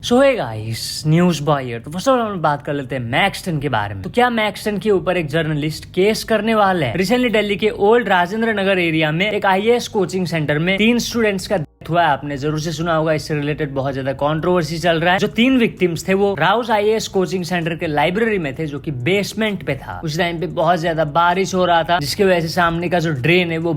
So hey guys, news boy here. तो first of all हम बात कर लेते हैं मैक्स 10 के बारे में। तो क्या मैक्स 10 के ऊपर एक जर्नलिस्ट केस करने वाला है? रिसेंटली दिल्ली के ओल्ड राजेंद्र नगर एरिया में एक IAS कोचिंग सेंटर में 3 स्टूडेंट्स का डेथ हुआ है। आपने जरूर से सुना होगा, इससे रिलेटेड बहुत ज्यादा कंट्रोवर्सी चल रहा है। जो 3 विक्टिम्स थे वो राउज IAS कोचिंग सेंटर के लाइब्रेरी में थे, जो कि बेसमेंट पे था। उस टाइम पे बहुत ज्यादा बारिश हो रहा था, जिसकी वजह से सामने का जो ड्रेन है वो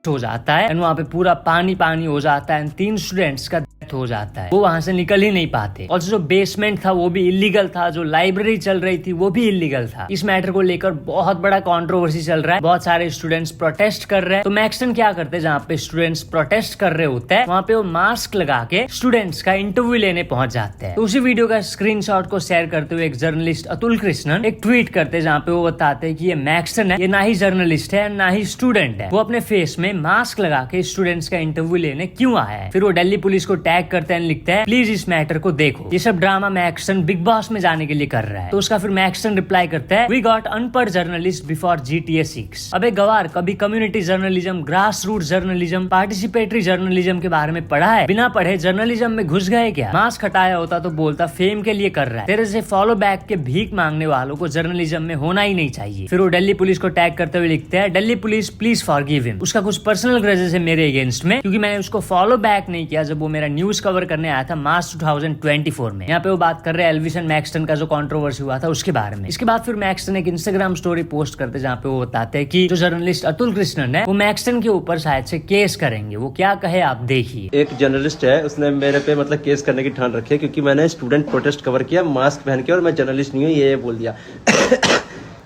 हो जाता है, वहाँ पे पूरा पानी पानी हो जाता है। 3 स्टूडेंट्स का डेथ हो जाता है, वो वहां से निकल ही नहीं पाते। और जो बेसमेंट था वो भी इलीगल था, जो लाइब्रेरी चल रही थी वो भी इलीगल था। इस मैटर को लेकर बहुत बड़ा कंट्रोवर्सी चल रहा है, बहुत सारे स्टूडेंट्स प्रोटेस्ट कर रहे हैं। तो मैक्स 10 क्या करते हैं, जहाँ पे स्टूडेंट्स प्रोटेस्ट कर रहे होते हैं वहाँ पे वो मास्क लगा के स्टूडेंट्स का इंटरव्यू लेने पहुंच जाते हैं। तो उसी वीडियो का स्क्रीनशॉट को शेयर करते हुए एक जर्नलिस्ट अतुल कृष्णन एक ट्वीट करते हैं, जहाँ पे वो बताते हैं कि ये मैक्स 10 है, ये ना ही जर्नलिस्ट है ना ही स्टूडेंट है। वो अपने फेस में मास्क लगा के स्टूडेंट्स का इंटरव्यू लेने क्यों आया है। फिर वो दिल्ली पुलिस को टैग करते हैं, लिखते हैं प्लीज इस मैटर को देखो। ये सब ड्रामा मैक्स 10 बिग बॉस में जाने के लिए कर रहा है। तो उसका फिर मैक्स 10 रिप्लाई करता है, वी गॉट अनपढ़ जर्नलिस्ट बिफोर GTA 6। अबे गवार, कभी community journalism, grass root journalism, participatory journalism के बारे में पढ़ा है? बिना पढ़े जर्नलिज्म में घुस गए क्या? मास्क हटाया होता तो बोलता फेम के लिए कर रहा है। तेरे से फॉलो बैक के भीख मांगने वालों को जर्नलिज्म में होना ही नहीं चाहिए। फिर वो दिल्ली पुलिस को टैग करते हुए लिखते हैं, Delhi police please forgive him. उसका कुछ पर्सनल ग्रजेस है मेरे अगेंस्ट में, क्योंकि मैंने उसको फॉलो बैक नहीं किया जब वो मेरा न्यूज कवर करने आया था मार्च 2024 में। यहाँ पे वो बात कर रहे हैं एल्विस एंड मैक्स 10 का जो कंट्रोवर्सी हुआ था उसके बारे में। इसके बाद फिर मैक्स 10 एक इंस्टाग्राम स्टोरी पोस्ट करते जहाँ पे वो बताते हैं कि जो जर्नलिस्ट अतुल कृष्णन है वो मैक्स 10 के ऊपर शायद से केस करेंगे। वो क्या कहे आप देखिए। एक जर्नलिस्ट है, उसने मेरे पे मतलब केस करने की ठान रखी है, क्योंकि मैंने स्टूडेंट प्रोटेस्ट कवर किया मास्क पहन के, और मैं जर्नलिस्ट नहीं हूँ ये बोल दिया।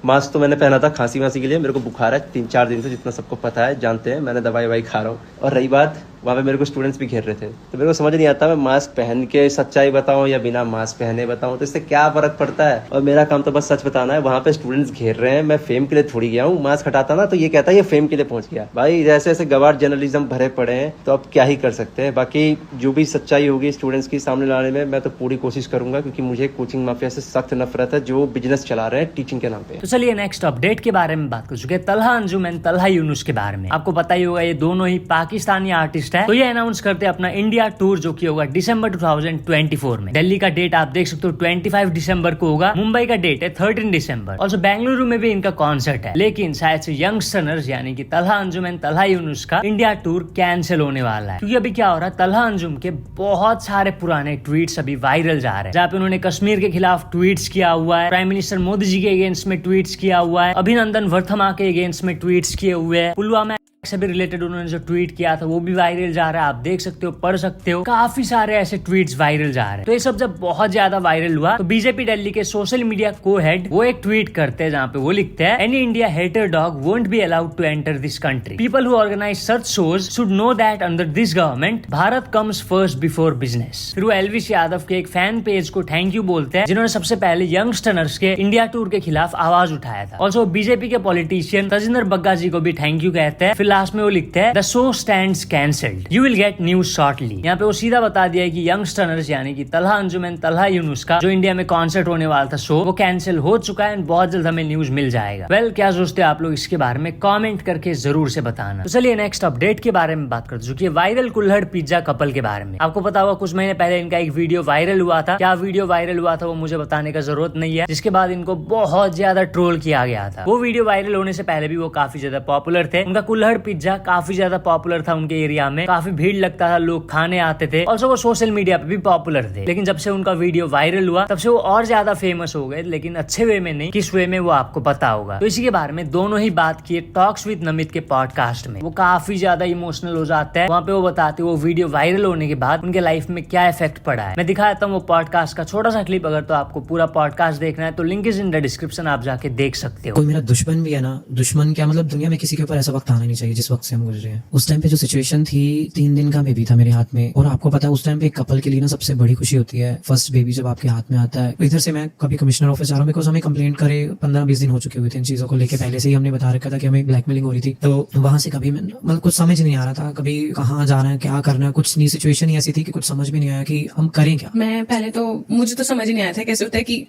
मास्क तो मैंने पहना था खांसी वासी के लिए, मेरे को बुखार है 3-4 दिन से, जितना सबको पता है, जानते हैं, मैंने दवाई ववाई खा रहा हूँ। और रही बात, वहाँ पे मेरे को स्टूडेंट्स भी घेर रहे थे, तो मेरे को समझ नहीं आता मैं मास्क पहन के सच्चाई बताऊँ या बिना मास्क पहने बताऊँ, तो इससे क्या फर्क पड़ता है। और मेरा काम तो बस सच बताना है। वहाँ पे स्टूडेंट्स घेर रहे हैं, मैं फेम के लिए थोड़ी गया हूँ। मास्क हटाता ना तो ये कहता है ये फेम के लिए पहुंच गया। भाई जैसे ऐसे गवार जर्नलिज्म भरे पड़े हैं, तो अब क्या ही कर सकते हैं। बाकी जो भी सच्चाई होगी स्टूडेंट्स की सामने लाने में मैं तो पूरी कोशिश करूंगा, क्योंकि मुझे कोचिंग माफिया से सख्त नफरत है जो बिजनेस चला रहे हैं टीचिंग के नाम पे। तो चलिए नेक्स्ट अपडेट के बारे में बात कर चुके हैं, तलहा अंजुम एंड तलहा यूनुस के बारे में। आपको पता ही होगा ये दोनों ही पाकिस्तानी आर्टिस्ट है। तो ये अनाउंस करते हैं अपना इंडिया टूर, जो कि होगा दिसंबर 2024 में। दिल्ली का डेट आप देख सकते हो 25 दिसंबर को होगा। मुंबई का डेट है 13 दिसंबर। और बेंगलुरु में भी इनका कॉन्सर्ट है, लेकिन शायद से यंगस्टर्स यानी कि तलहा अंजुम एंड तलहा यूनुस का इंडिया टूर कैंसिल होने वाला है। क्योंकि अभी क्या हो रहा है, तलहा अंजुम के बहुत सारे पुराने ट्वीट्स अभी वायरल जा रहे हैं, जहाँ पे उन्होंने कश्मीर के खिलाफ ट्वीट्स किया हुआ है, प्राइम मिनिस्टर मोदी जी के अगेंस्ट में ट्वीट्स किया हुआ है, अभिनंदन वर्धमा के अगेंस्ट में ट्वीट्स किए हुए हैं, पुलवामा से भी रिलेटेड उन्होंने जो ट्वीट किया था वो भी वायरल जा रहा है। आप देख सकते हो, पढ़ सकते हो, काफी सारे ऐसे ट्वीट्स वायरल जा रहे हैं। तो ये सब जब बहुत ज्यादा वायरल हुआ तो बीजेपी दिल्ली के सोशल मीडिया को हेड वो एक ट्वीट करते हैं, जहाँ पे वो लिखते हैं, any India hater dog won't be allowed to enter this country. People who organise such shows should know that under this government Bharat comes first before business. फिर वो एल्विस यादव के एक फैन पेज को थैंक यू बोलते हैं, जिन्होंने सबसे पहले यंगस्टर्स के इंडिया टूर के खिलाफ आवाज उठाया था। ऑल्सो बीजेपी के पॉलिटिशियन तजिंदर बग्गा जी को भी थैंक यू कहते हैं। फिर लास्ट में वो लिखते हैं, The show stands cancelled. You will get news shortly. यहाँ पे वो सीधा बता दिया है कि यंगस्टर्स यानी कि तलहा अंजुम एंड तलहा यूनुस का जो इंडिया में कॉन्सर्ट होने वाला था शो, वो कैंसिल हो चुका है। बहुत जल्द हमें न्यूज मिल जाएगा। वेल, क्या सोचते हैं आप लोग इसके बारे में कमेंट करके जरूर से बताना। तो चलिए नेक्स्ट अपडेट के बारे में बात करते, जो कि वायरल कुल्हड़ पिज्जा कपल के बारे में। आपको पता होगा कुछ महीने पहले इनका एक वीडियो वायरल हुआ था। क्या वीडियो वायरल हुआ था वो मुझे बताने का जरूरत नहीं है, जिसके बाद इनको बहुत ज्यादा ट्रोल किया गया था। वो वीडियो वायरल होने से पहले भी वो काफी ज्यादा पॉपुलर थे। उनका कुल्हड़ पिज्जा काफी ज्यादा पॉपुलर था उनके एरिया में, काफी भीड़ लगता था, लोग खाने आते थे। ऑल्सो वो सोशल मीडिया पे भी पॉपुलर थे। लेकिन जब से उनका वीडियो वायरल हुआ तब से वो और ज्यादा फेमस हो गए, लेकिन अच्छे वे में नहीं, किस वे में वो आपको पता होगा। तो इसी के बारे में दोनों ही बात किए टॉक्स विद नमित के पॉडकास्ट में। वो काफी ज्यादा इमोशनल हो जाता है। वहाँ पे वो बताते हैं वो वीडियो वायरल होने के बाद उनके लाइफ में क्या इफेक्ट पड़ा है। मैं दिखाता हूँ वो पॉडकास्ट का छोटा सा क्लिप। अगर तो आपको पूरा पॉडकास्ट देखना है तो link is in the description, आप जाके देख सकते हो। कोई मेरा दुश्मन भी है ना, दुश्मन क्या मतलब, दुनिया में किसी के ऊपर ऐसा वक्त आना नहीं चाहिए जिस वक्त से हम गुजरे हैं। उस टाइम पे जो सिचुएशन थी, 3 दिन का बेबी था मेरे हाथ में, और आपको पता है उस टाइम पे एक कपल के लिए ना सबसे बड़ी खुशी होती है फर्स्ट बेबी जब आपके हाथ में आता है। इधर से मैं कभी कमिश्नर ऑफिस जा रहा हूँ, बिकॉज हमें कंप्लेंट करे 15-20 दिन हो चुके हुए थे इन चीजों को लेकर। पहले से ही हमने बता रखा था कि हमें ब्लैकमेलिंग हो रही थी। तो वहां से कभी मतलब कुछ समझ नहीं आ रहा था, कभी कहाँ जाना है, क्या करना है, कुछ नहीं। सिचुएशन ही ऐसी थी कि कुछ समझ भी नहीं आया कि हम करें क्या। मैं पहले तो मुझे तो समझ ही नहीं आया था कैसे होता है कि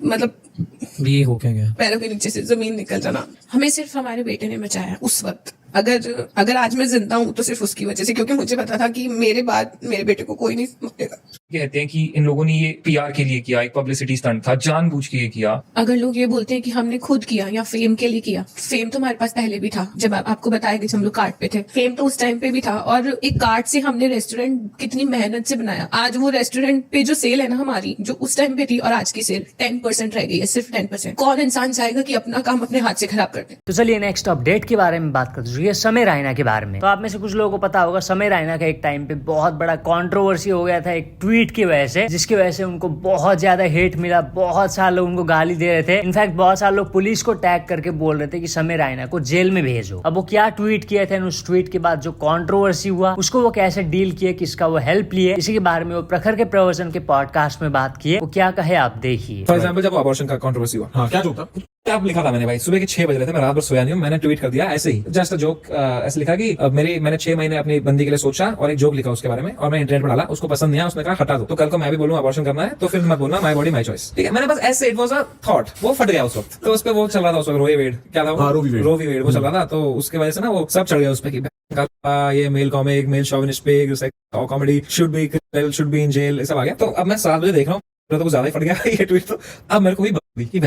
मतलब ये हो क्या गया, पैरों के नीचे से जमीन निकल जाना। हमें सिर्फ हमारे बेटे ने बचाया उस वक्त। अगर आज मैं जिंदा हूँ तो सिर्फ उसकी वजह से, क्योंकि मुझे पता था कि मेरे बाद मेरे बेटे को कोई नहीं मारेगा। कहते हैं कि इन लोगों ने ये पीआर के लिए किया, एक पब्लिसिटी स्टंट था, जानबूझ के ये किया। अगर लोग ये बोलते हैं कि हमने खुद किया या फेम के लिए किया, फेम तो हमारे पास पहले भी था। जब आपको बताया कि हम लोग कार्ड पे थे, फेम तो उस टाइम पे भी था। और एक कार्ड से हमने रेस्टोरेंट कितनी मेहनत से बनाया। आज वो रेस्टोरेंट पे जो सेल है ना हमारी, जो उस टाइम पे थी और आज की सेल 10% रह गई है, सिर्फ 10%। कौन इंसान चाहेगा कि अपना काम अपने हाथ से खराब कर दे। तो चलिए नेक्स्ट अपडेट के बारे में बात करते हैं, समय रैना के बारे में। तो आप में से कुछ लोगों को पता होगा, समय रैना का एक टाइम पे बहुत बड़ा कंट्रोवर्सी हो गया था एक ट्वीट की वजह से, जिसकी वजह से उनको बहुत ज्यादा हेट मिला। बहुत सारे लोग उनको गाली दे रहे थे। इनफैक्ट बहुत सारे लोग पुलिस को टैग करके बोल रहे थे कि समय रैना को जेल में भेजो। अब वो क्या ट्वीट किए थे, उस ट्वीट के बाद जो कंट्रोवर्सी हुआ उसको वो कैसे डील किए, किसका वो हेल्प लिए, इसी के बारे में वो प्रखर के प्रवचन के पॉडकास्ट में बात किए। वो क्या कहे आप देखिए। फॉर एग्जाम्पल, जब अबॉर्शन का कंट्रोवर्सी हुआ, हाँ, क्या जोक था? क्या लिखा था मैंने भाई, सुबह के 6 बज रहे थे, मैं रात भर सोया नहीं हूँ, मैंने ट्वीट कर दिया ऐसे ही, जस्ट अ जोक। ऐसे लिखा कि मैंने 6 महीने अपनी बंदी के लिए सोचा और एक जोक लिखा उसके बारे में, और मैं इंटरनेट पर डाला, उसको पसंद नहीं आया, उसने कहा हटा दो। तो कल को मैं भी बोलूँ अबॉर्शन करना है तो फिर मत बोलना माय बॉडी माय चॉइस, ठीक है। मैंने बस ऐसे, इट वाज अ थॉट, वो फट गया उस वक्त। तो उस पर वो चल रहा था उस वक्त, रोवी वेड, क्या था वो, रो वी वेड वो चल रहा था। तो उसके वजह से ना वो सब चढ़ गया उस पर कि ये male comic, male chauvinist pig, comedy should be in jail, सब आ गया। तो अब मैं 7 बजे देख रहा हूँ, तो कुछ ज्यादा ही फट गया ये ट्वीट। तो अब मेरे को भी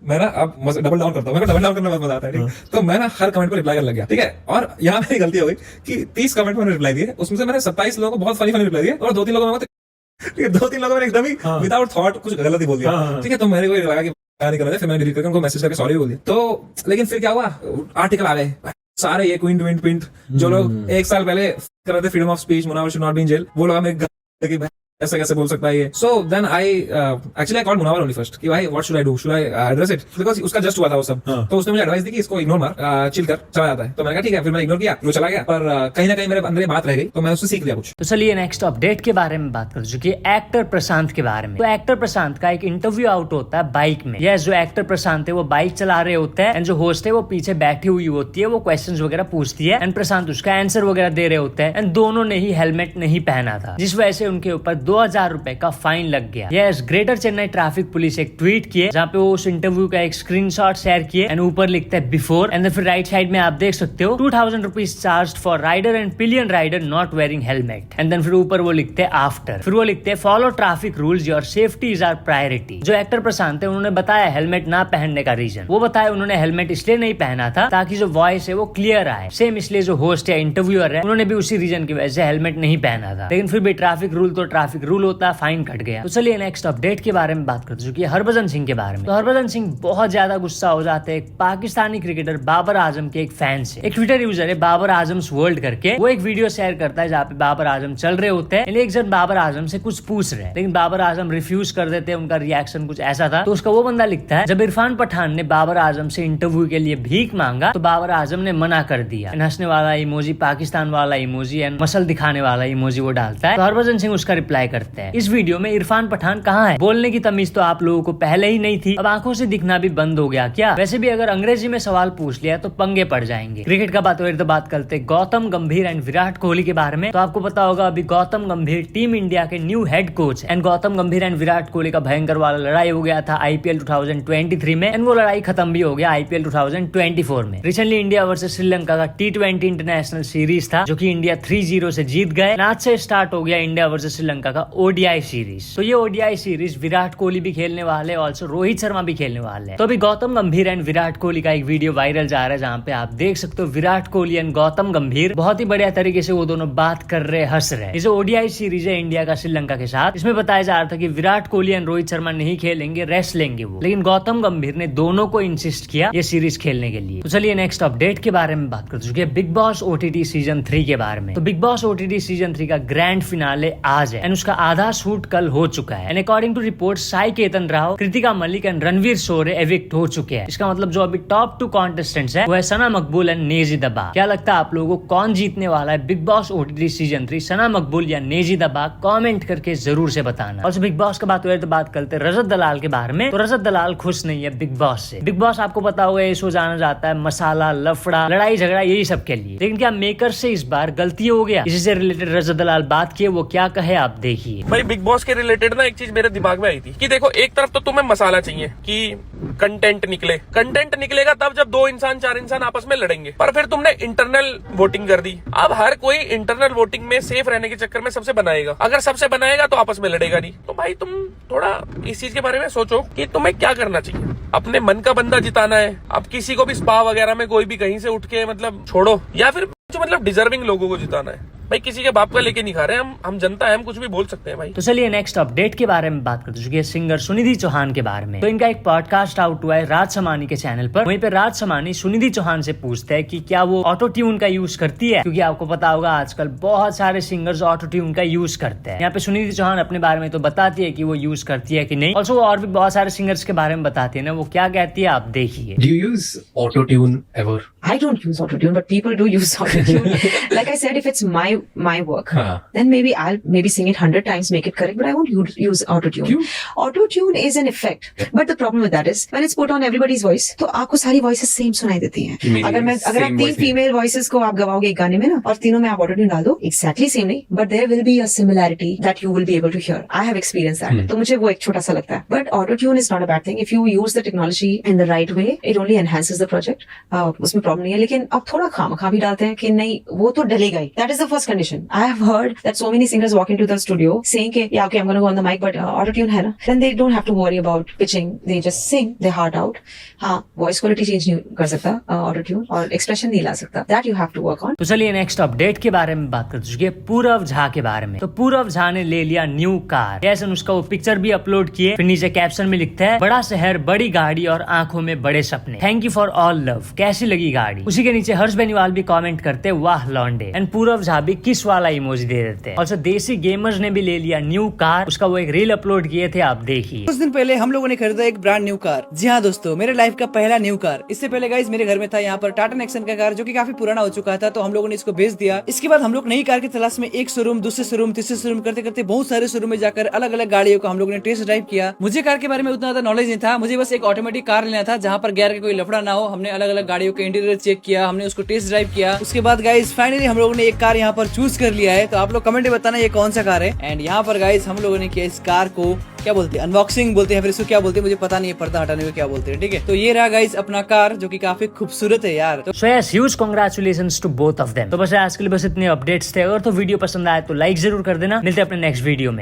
मैं ना अब डबल डाउन करता हूँ, मेरे को डबल डाउन करना मजा आता है, ठीक। तो मैं ना हर कमेंट पर रिप्लाई करने लग गया, ठीक है। और यहाँ मेरी गलती हो गई कि 30 कमेंट में रिप्लाई दिए, उसमें से मैंने 27 लोगों को बहुत फनी रिप्लाई दिए, और 2-3 लोगों में ठीक है, 2-3 लोगों ने एकदम ही विदाउट थॉट कुछ गलत ही बोल दिया, ठीक है। तो मेरे को लगा कि क्या नहीं करना, फिर मैंने डिलीट करके उनको मैसेज करके सॉरी बोल दिया। तो लेकिन फिर क्या हुआ, आर्टिकल आ गए सारे, ये क्विंट जो लोग 1 साल पहले कर रहे थे freedom of speech, Munawar should not be in jail, वो लोग हमें ऐसा कैसे बोल सकता है ये। So then I actually I called Munawar only first कि भाई what should I do, should I address it, because उसका जस्ट हुआ था वो सब। तो उसने मुझे एडवाइस दी कि इसको इग्नोर मार, चिल कर, चला जाता है। तो मैंने कहा ठीक है, फिर मैं इग्नोर किया, वो चला गया। पर कहीं ना कहीं मेरे अंदर ये बात रह गई, तो मैं उससे सीख लिया कुछ। तो चलिए नेक्स्ट अपडेट के बारे में बात कर चुकी है, एक्टर प्रशांत के बारे में। तो एक्टर प्रशांत का एक इंटरव्यू आउट होता है बाइक में। यस, जो एक्टर प्रशांत है वो बाइक चला रहे होते हैं, एंड जो होस्ट है वो पीछे बैठी हुई होती है, वो क्वेश्चंस वगैरह पूछती है, एंड प्रशांत उसका आंसर वगैरह दे रहे होते हैं। एंड दोनों ने ही हेलमेट नहीं पहना था, जिस वजह से उनके ऊपर 2000 रुपए का फाइन लग गया। Yes, greater Chennai traffic police एक ट्वीट किए, जहाँ पे वो उस इंटरव्यू का एक स्क्रीनशॉट शेयर किए, एंड ऊपर लिखते हैं बिफोर, एंड फिर राइट साइड में आप देख सकते हो 2000 rupees charge for rider and pillion rider not wearing helmet, and then फिर ऊपर वो लिखते हैं आफ्टर, फिर वो लिखते हैं follow traffic rules, your safety is our priority. जो एक्टर प्रशांत है उन्होंने बताया हेलमेट ना पहनने का रीजन, वो बताया उन्होंने हेलमेट इसलिए नहीं पहना था ताकि जो वॉइस है वो क्लियर आए। सेम इसलिए जो होस्ट या इंटरव्यूअर है उन्होंने भी उसी रीजन की वजह से हेलमेट नहीं पहना था, लेकिन फिर भी ट्रैफिक रूल तो ट्रैफिक रूल होता है, फाइन कट गया। तो चलिए नेक्स्ट अपडेट के बारे में बात कर चुकी है हरभजन सिंह के बारे में। तो हरभजन सिंह बहुत ज्यादा गुस्सा हो जाते हैं पाकिस्तानी क्रिकेटर बाबर आजम के एक फैन से। एक ट्विटर यूजर है बाबर आजम्स वर्ल्ड करके, वो एक वीडियो शेयर करता है जहाँ पे बाबर आजम चल रहे होते हैं, एक जन बाबर आजम से कुछ पूछ रहे हैं, लेकिन बाबर आजम रिफ्यूज कर देते हैं, उनका रिएक्शन कुछ ऐसा था। तो उसका वो बंदा लिखता है, जब इरफान पठान ने बाबर आजम से इंटरव्यू के लिए भीख मांगा तो बाबर आजम ने मना कर दिया। हंसने वाला इमोजी, पाकिस्तान वाला इमोजी एंड मसल दिखाने वाला इमोजी वो डालता है। तो हरभजन सिंह उसका रिप्लाई करते हैं, इस वीडियो में इरफान पठान कहाँ है? बोलने की तमीज तो आप लोगों को पहले ही नहीं थी, अब आंखों से दिखना भी बंद हो गया क्या? वैसे भी अगर अंग्रेजी में सवाल पूछ लिया तो पंगे पड़ जाएंगे। क्रिकेट का बात हो तो बात करते गौतम गंभीर एंड विराट कोहली के बारे में। तो आपको पता होगा अभी गौतम गंभीर टीम इंडिया के new head coach and Gautam गंभीर एंड विराट कोहली का भयंकर वाला लड़ाई हो गया था IPL 2023 में, एंड वो लड़ाई खत्म भी हो गया IPL 2024 में। रिसेंटली इंडिया वर्सेस श्रीलंका का T20 इंटरनेशनल सीरीज था, जो कि इंडिया 3-0 से जीत गए। आज से स्टार्ट हो गया इंडिया वर्सेस श्रीलंका का ODI सीरीज। तो ये ODI सीरीज विराट कोहली भी खेलने वाले, ऑल्सो रोहित शर्मा भी खेलने वाले हैं। तो अभी गौतम गंभीर एंड विराट कोहली का एक वीडियो वायरल जा रहा है, जहाँ पे आप देख सकते हो विराट कोहली एंड गौतम गंभीर बहुत ही बढ़िया तरीके से वो दोनों बात कर रहे, हंस रहे। ये जो ODI सीरीज है इंडिया का श्रीलंका के साथ, इसमें बताया जा रहा था कि विराट कोहली एंड रोहित शर्मा नहीं खेलेंगे, रेस्ट लेंगे वो, लेकिन गौतम गंभीर ने दोनों को इंसिस्ट किया ये सीरीज खेलने के लिए। तो चलिए नेक्स्ट अपडेट के बारे में बात कर चुके हैं बिग बॉस OTT सीजन 3 के बारे में। तो बिग बॉस OTT सीजन 3 का ग्रैंड फिनाले आज है, एंड उसका आधा शूट कल हो चुका है, and according to report Sai Ketan Rao, Kritika Malik and Ranvir Shorey evict हो चुके हैं। इसका मतलब जो अभी टॉप 2 कॉन्टेस्टेंट्स है वो है सना मकबूल एंड नेजी दबा। क्या लगता है आप लोगों को कौन जीतने वाला है बिग बॉस OTT सीजन 3, सना मकबूल या नेजी दबा? कमेंट करके जरूर से बताना। और बिग बॉस का बात हो तो बात करते हैं रजत दलाल के बारे में। तो रजत दलाल खुश नहीं है बिग बॉस से। बिग बॉस आपको पता होगा ये शो जाना जाता है मसाला, लफड़ा, लड़ाई झगड़ा, यही सब के लिए, लेकिन क्या मेकर से इस बार गलती हो गया? इसी से रिलेटेड रजत दलाल बात किए, वो क्या कहे आप देखिए। देखिए। भाई बिग बॉस के रिलेटेड ना एक चीज मेरे दिमाग में आई थी कि देखो, एक तरफ तो तुम्हें मसाला चाहिए कि कंटेंट निकले, कंटेंट निकलेगा तब जब 2 इंसान 4 इंसान आपस में लड़ेंगे, पर फिर तुमने इंटरनल वोटिंग कर दी। अब हर कोई इंटरनल वोटिंग में सेफ रहने के चक्कर में सबसे बनाएगा, अगर सबसे बनाएगा तो आपस में लड़ेगा नहीं। तो भाई तुम थोड़ा इस चीज के बारे में सोचो कि तुम्हें क्या करना चाहिए। अपने मन का बंदा जिताना है, अब किसी को भी स्पा वगैरह में कोई भी कहीं से उठ के मतलब छोड़ो, या फिर जो मतलब डिजर्विंग लोगों को जिताना है। भाई किसी के बाप का लेके नहीं खा रहे हम जनता है, हम कुछ भी बोल सकते हैं भाई। तो चलिए नेक्स्ट अपडेट के बारे में बात कर चुके हैं सिंगर सुनिधि चौहान के बारे में। तो इनका एक पॉडकास्ट आउट हुआ है राज समानी के चैनल पर। वहीं पे राज समानी सुनिधि चौहान से पूछते हैं कि क्या वो ऑटो ट्यून का यूज करती है, क्योंकि आपको पता होगा आजकल बहुत सारे सिंगर्स ऑटो ट्यून का यूज करते हैं। यहाँ पे सुनिधि चौहान अपने बारे में तो बताती है कि वो यूज करती है कि नहीं, और और भी बहुत सारे सिंगर्स के बारे में बताती है ना, वो क्या कहती है आप देखिए। Do you use auto-tune ever? I don't use autotune, but people do use autotune. Like I said, if it's my work, then maybe I'll sing it 100 times, make it correct, but I won't use autotune. Autotune is an effect, but the problem with that is when it's put on everybody's voice, तो आपको सारी voices same सुनाई देती हैं। अगर आप 3 female voices को आप गवाओगे एक गाने में ना, और तीनों में आप autotune डाल दो, exactly same नहीं, but there will be a similarity that you will be able to hear. I have experienced that. तो मुझे वो एक छोटा सा लगता है। But autotune is not a bad thing. If you use the technology in the right way, it only enhances the project. उसमें problem नहीं है, लेकिन अब थोड़ा खामखा भी डालते हैं कि नहीं वो तो डलेगा ही। That is the first condition. I have heard that so many singers walk into the studio saying कि yeah okay I'm going to go on the mic but autotune है ना, then they don't have to worry about pitching. They just sing their heart out. हाँ, voice quality change नहीं कर सकता autotune, और expression नहीं ला सकता. That you have to work on. तो चलिए नेक्स्ट अपडेट के बारे में बात कर चुके हैं पूरव झा के बारे में। तो पूरव झा ने ले लिया न्यू कार। कैसे उसका वो पिक्चर भी अपलोड किए, फिर नीचे कैप्शन में लिखता है बड़ा शहर बड़ी गाड़ी और आंखों में बड़े सपने, thank you for all love. कैसी लगी गाड़ी? उसी के नीचे हर्ष बेनीवाल भी कमेंट करते वाह लॉन्डे, एंड पूरव झा भी किस वाला इमोजी दे देते हैं। और देसी गेमर्स ने भी ले लिया न्यू कार, उसका वो एक रील अपलोड किए थे, आप देखिए। कुछ दिन पहले हम लोगों ने खरीदा एक ब्रांड न्यू कार। जी हाँ दोस्तों, मेरे लाइफ का पहला न्यू कार। इससे पहले गाइस मेरे घर में था यहाँ पर टाटा नेक्सन का कार, जो कि काफी पुराना हो चुका था, तो हम लोगों ने इसको बेच दिया। इसके बाद हम लोग नई कार की तलाश में एक शोरूम, दूसरे शोरूम, तीसरे शोरूम करते करते बहुत सारे शोरूम में जाकर अलग अलग गाड़ियों को हम लोगों ने टेस्ट ड्राइव किया। मुझे कार के बारे में उतना ज्यादा नॉलेज नहीं था, मुझे बस एक ऑटोमेटिक कार लेना था जहाँ पर गियर का कोई लफड़ा ना हो। हमने अलग अलग गाड़ियों के इंटीरियर चेक किया, हमने उसको टेस्ट ड्राइव किया। उसके बाद गाइस फाइनली हम लोगों ने एक कार यहाँ पर चूज कर लिया है। तो आप लोग कमेंट में बताना ये कौन सा कार है। एंड यहाँ पर गाइस हम लोगों ने किया इस कार को क्या बोलते हैं, अनबॉक्सिंग बोलते हैं, फिर इसको क्या बोलते हैं मुझे पता नहीं है, पर्दा हटाने को क्या बोलते हैं। ठीक है, तो ये रहा गाइस अपना कार, जो कि काफी खूबसूरत है यार। तो so yes, huge congratulations to both of them. तो बस आज के लिए बस इतने अपडेट्स थे। अगर तो वीडियो पसंद आए तो लाइक जरूर कर देना। मिलते हैं अपने नेक्स्ट वीडियो में।